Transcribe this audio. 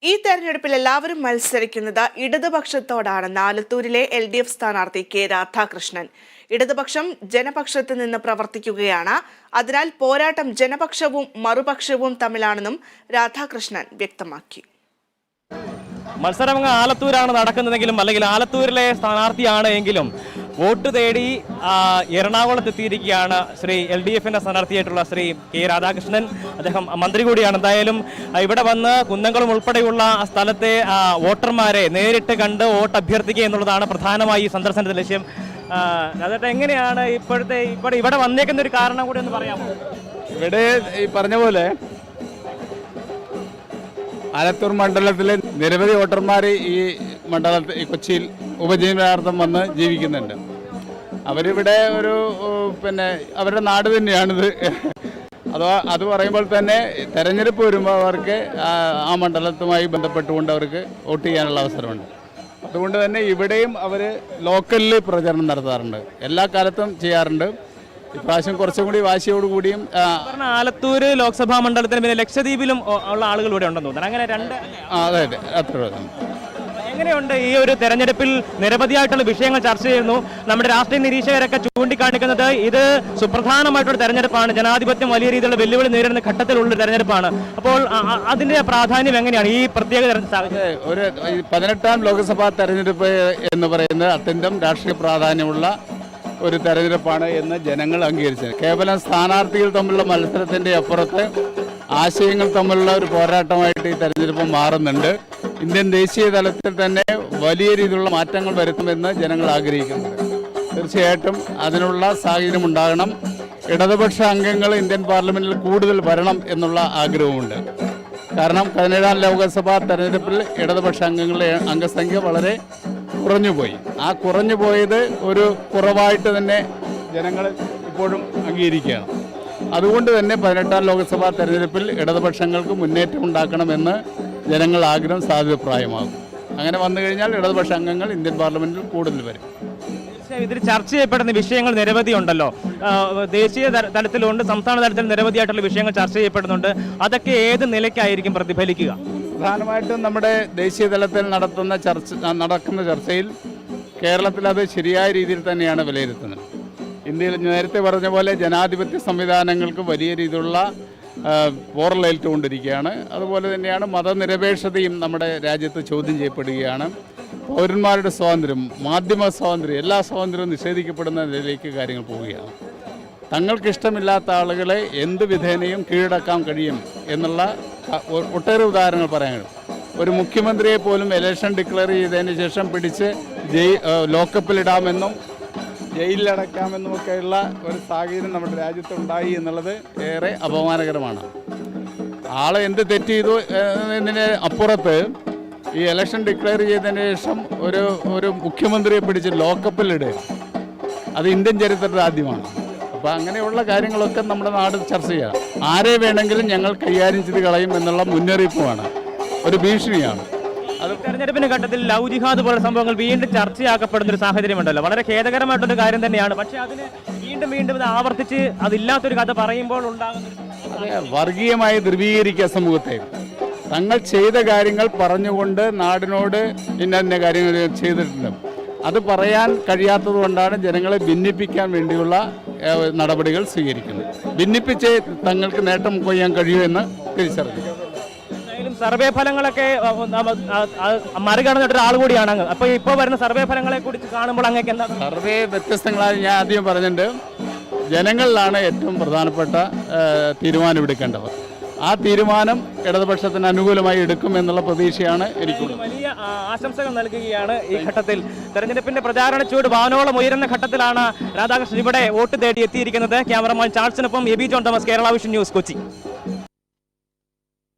ഈ തെരഞ്ഞെടുപ്പിൽ എല്ലാവരും മത്സരിക്കുന്നത് ഇടതുപക്ഷത്തോടാണെന്ന് ആലത്തൂരിലെ LDF സ്ഥാനാർത്ഥി കെ രാധാകൃഷ്ണൻ. ഇടതുപക്ഷം ജനപക്ഷത്ത് നിന്ന് പ്രവർത്തിക്കുകയാണ്. അതിനാൽ പോരാട്ടം ജനപക്ഷവും മറുപക്ഷവും തമ്മിലാണെന്നും രാധാകൃഷ്ണൻ വ്യക്തമാക്കി. മത്സരം ആലത്തൂരാണ് നടക്കുന്നതെങ്കിലും അല്ലെങ്കിൽ ആലത്തൂരിലെ സ്ഥാനാർത്ഥിയാണ് എങ്കിലും വോട്ട് തേടി എറണാകുളത്ത് എത്തിയിരിക്കുകയാണ് ശ്രീ LDFിന്റെ സ്ഥാനാർത്ഥിയായിട്ടുള്ള ശ്രീ കെ രാധാകൃഷ്ണൻ. അദ്ദേഹം മന്ത്രി കൂടിയാണ്. എന്തായാലും ഇവിടെ വന്ന് കുന്നംകുളം ഉൾപ്പെടെയുള്ള സ്ഥലത്തെ വോട്ടർമാരെ നേരിട്ട് കണ്ട് വോട്ട് അഭ്യർത്ഥിക്കുക എന്നുള്ളതാണ് പ്രധാനമായി ഈ സന്ദർശനത്തിന്റെ ലക്ഷ്യം. അതൊക്കെ എങ്ങനെയാണ് ഇവിടെ വന്നേക്കുന്ന ഒരു കാരണം കൂടി ഒന്ന് പറയാമോ? ഇവിടെ ഈ പറഞ്ഞ പോലെ ആലത്തൂർ മണ്ഡലത്തിലെ നിരവധി വോട്ടർമാർ ഈ മണ്ഡലത്തിൽ കൊച്ചിയിൽ ഉപജീവനാർത്ഥം വന്ന് ജീവിക്കുന്നുണ്ട്. അവരിവിടെ ഒരു അവരുടെ നാട് തന്നെയാണിത്. അത് പറയുമ്പോൾ തന്നെ തെരഞ്ഞെടുപ്പ് വരുമ്പോൾ അവർക്ക് ആ മണ്ഡലത്തുമായി ബന്ധപ്പെട്ടുകൊണ്ട് അവർക്ക് വോട്ട് ചെയ്യാനുള്ള അവസരമുണ്ട്. അതുകൊണ്ട് തന്നെ ഇവിടെയും അവർ ലോക്കലിൽ പ്രചരണം നടത്താറുണ്ട്, എല്ലാ കാലത്തും ചെയ്യാറുണ്ട്. ഇപ്രാവശ്യം കുറച്ചും കൂടി വാശിയോടുകൂടിയും ആലത്തൂർ ലോക്സഭാ മണ്ഡലത്തിന് പിന്നെ ലക്ഷദ്വീപിലും ഉള്ള ആളുകൾ ഇവിടെ ഉണ്ടെന്ന് തോന്നുന്നു. അങ്ങനെ അതെ അത്ര എങ്ങനെയുണ്ട് ഈ ഒരു തെരഞ്ഞെടുപ്പിൽ നിരവധിയായിട്ടുള്ള വിഷയങ്ങൾ ചർച്ച ചെയ്യുന്നു. നമ്മുടെ രാഷ്ട്രീയ നിരീക്ഷകരൊക്കെ ചൂണ്ടിക്കാണിക്കുന്നത് ഇത് സുപ്രധാനമായിട്ടുള്ള തെരഞ്ഞെടുപ്പാണ്, ജനാധിപത്യം വലിയ രീതിയിലുള്ള വെല്ലുവിളി നേരിടുന്ന ഘട്ടത്തിലുള്ള തെരഞ്ഞെടുപ്പാണ്. അപ്പോൾ അതിന്റെ പ്രാധാന്യം എങ്ങനെയാണ് ഈ പ്രത്യേക ഒരു 18ാം ലോക്സഭാ തെരഞ്ഞെടുപ്പ് എന്ന് പറയുന്നത് അത്യന്തം രാഷ്ട്രീയ പ്രാധാന്യമുള്ള ഒരു തെരഞ്ഞെടുപ്പാണ് എന്ന് ജനങ്ങൾ അംഗീകരിച്ചത്. കേവലം സ്ഥാനാർത്ഥികൾ തമ്മിലുള്ള മത്സരത്തിൻ്റെ അപ്പുറത്ത് ആശയങ്ങൾ തമ്മിലുള്ള ഒരു പോരാട്ടമായിട്ട് ഈ തെരഞ്ഞെടുപ്പ് മാറുന്നുണ്ട്. ഇന്ത്യൻ ദേശീയ തലത്തിൽ തന്നെ വലിയ രീതിയിലുള്ള മാറ്റങ്ങൾ വരുത്തുമെന്ന് ജനങ്ങൾ ആഗ്രഹിക്കുന്നുണ്ട്. തീർച്ചയായിട്ടും അതിനുള്ള സാഹചര്യം ഉണ്ടാകണം. ഇടതുപക്ഷ അംഗങ്ങൾ ഇന്ത്യൻ പാർലമെന്റിൽ കൂടുതൽ വരണം എന്നുള്ള ആഗ്രഹമുണ്ട്. കാരണം 17ാം ലോക്സഭാ തെരഞ്ഞെടുപ്പിൽ ഇടതുപക്ഷ അംഗങ്ങളുടെ അംഗസംഖ്യ വളരെ കുറഞ്ഞുപോയി. ആ കുറഞ്ഞു പോയത് ഒരു കുറവായിട്ട് തന്നെ ജനങ്ങൾ ഇപ്പോഴും അംഗീകരിക്കുകയാണ്. അതുകൊണ്ട് തന്നെ 18ാം ലോക്സഭാ തെരഞ്ഞെടുപ്പിൽ ഇടതുപക്ഷങ്ങൾക്ക് മുന്നേറ്റം ഉണ്ടാക്കണമെന്ന് ജനങ്ങൾ ആഗ്രഹം സാധ്യപ്രായമാകും. അങ്ങനെ വന്നു കഴിഞ്ഞാൽ ഇടതുപക്ഷ അംഗങ്ങൾ ഇന്ത്യൻ പാർലമെന്റിൽ കൂടുതൽ വരും. ഇതിൽ ചർച്ച ചെയ്യപ്പെടുന്ന വിഷയങ്ങൾ നിരവധി ഉണ്ടല്ലോ. ദേശീയ തലത്തിലുണ്ട്, സംസ്ഥാന തലത്തിൽ നിരവധിയായിട്ടുള്ള വിഷയങ്ങൾ ചർച്ച ചെയ്യപ്പെടുന്നുണ്ട്. അതൊക്കെ ഏത് നിലയ്ക്കായിരിക്കും പ്രതിഫലിക്കുക? പ്രധാനമായിട്ടും നമ്മുടെ ദേശീയ തലത്തിൽ നടക്കുന്ന ചർച്ചയിൽ കേരളത്തിൽ അത് ശരിയായ രീതിയിൽ തന്നെയാണ് വിലയിരുത്തുന്നത്. ഇന്ത്യയിൽ നേരത്തെ പറഞ്ഞ പോലെ ജനാധിപത്യ സംവിധാനങ്ങൾക്ക് വലിയ രീതിയിലുള്ള പോറലേറ്റുകൊണ്ടിരിക്കുകയാണ്. അതുപോലെ തന്നെയാണ് മതനിരപേക്ഷതയും നമ്മുടെ രാജ്യത്ത് ചോദ്യം ചെയ്യപ്പെടുകയാണ്. പൗരന്മാരുടെ സ്വാതന്ത്ര്യം, മാധ്യമ സ്വാതന്ത്ര്യം, എല്ലാ സ്വാതന്ത്ര്യവും നിഷേധിക്കപ്പെടുന്ന നിലയിലേക്ക് കാര്യങ്ങൾ പോവുകയാണ്. തങ്ങൾക്കിഷ്ടമില്ലാത്ത ആളുകളെ എന്ത് വിധേനയും കീഴടക്കാൻ കഴിയും എന്നുള്ള ഒട്ടേറെ ഉദാഹരണങ്ങൾ പറയാൻ. ഒരു മുഖ്യമന്ത്രിയെ പോലും ഇലക്ഷൻ ഡിക്ലെയർ ചെയ്തതിന് ശേഷം പിടിച്ച് ലോക്കപ്പിലിടാമെന്നും ജയിലിലടക്കാമെന്നുമൊക്കെയുള്ള ഒരു സാഹചര്യം നമ്മുടെ രാജ്യത്തുണ്ടായി എന്നുള്ളത് ഏറെ അപമാനകരമാണ്. ആളെ എന്ത് തെറ്റ് ചെയ്തു എന്നതിന് അപ്പുറത്ത് ഈ ഇലക്ഷൻ ഡിക്ലെയർ ചെയ്തതിന് ശേഷം ഒരു മുഖ്യമന്ത്രിയെ പിടിച്ച് ലോക്കപ്പിലിടുക, അത് ഇന്ത്യൻ ചരിത്രത്തിൽ ആദ്യമാണ്. അപ്പോൾ അങ്ങനെയുള്ള കാര്യങ്ങളൊക്കെ നമ്മുടെ നാട് ചർച്ച ചെയ്യാം. ആരെ വേണമെങ്കിലും ഞങ്ങൾ കൈകാര്യം ചെയ്ത് കളയും എന്നുള്ള മുന്നറിയിപ്പുമാണ്, ഒരു ഭീഷണിയാണ്. അത് തെരഞ്ഞെടുപ്പിന്റെ ഘട്ടത്തിൽ ലവ് ജിഹാദ് പോലുള്ള സംഭവങ്ങൾ വീണ്ടും ചർച്ചയാക്കപ്പെടുന്ന ഒരു സാഹചര്യമുണ്ടല്ലോ. വളരെ ഖേദകരമായിട്ടൊരു കാര്യം തന്നെയാണ്. പക്ഷേ അതിന് വീണ്ടും ഇത് ആവർത്തിച്ച് അതില്ലാത്തൊരു കഥ പറയുമ്പോൾ ഉണ്ടാകുന്ന വർഗീയമായി ധ്രുവീകരിക്കുക സമൂഹത്തെ. തങ്ങൾ ചെയ്ത കാര്യങ്ങൾ പറഞ്ഞുകൊണ്ട് നാടിനോട് ഇന്ന കാര്യങ്ങൾ ചെയ്തിട്ടുണ്ട്, അത് പറയാൻ കഴിയാത്തത് കൊണ്ടാണ് ജനങ്ങളെ ഭിന്നിപ്പിക്കാൻ വേണ്ടിയുള്ള നടപടികൾ സ്വീകരിക്കുന്നത്. ഭിന്നിപ്പിച്ച് തങ്ങൾക്ക് നേട്ടം കൊയ്യാൻ കഴിയുമെന്ന് തിരിച്ചറിഞ്ഞു. സർവേ ഫലങ്ങളൊക്കെ മറികടന്നിട്ടൊരു ആൾ കൂടിയാണ് അങ്ങ്. അപ്പോൾ ഇപ്പോൾ വരുന്ന സർവേ ഫലങ്ങളെ കുറിച്ച് കാണുമ്പോൾ അങ്ങേക്ക് എന്താ? സർവേ വ്യത്യസ്തങ്ങളായി ഞാൻ ആദ്യം പറഞ്ഞിട്ടുണ്ട്. ജനങ്ങളിലാണ് ഏറ്റവും പ്രധാനപ്പെട്ട തീരുമാനമെടുക്കേണ്ടത്. ആ തീരുമാനം ഇടതുപക്ഷത്തിന് അനുകൂലമായി എടുക്കും എന്നുള്ള പ്രതീക്ഷയാണ് എനിക്കുള്ളത്. വലിയ ആശംസകൾ നൽകുകയാണ് ഈ ഘട്ടത്തിൽ. തെരഞ്ഞെടുപ്പിന്റെ പ്രചാരണ ചൂട് വാനോളം ഉയരുന്ന ഘട്ടത്തിലാണ് രാധാകൃഷ്ണൻ ഇവിടെ വോട്ട് തേടി എത്തിയിരിക്കുന്നത്. ക്യാമറമാൻ ചാൾസിനൊപ്പം Aby John Thomas, Kerala vision news, Kochi.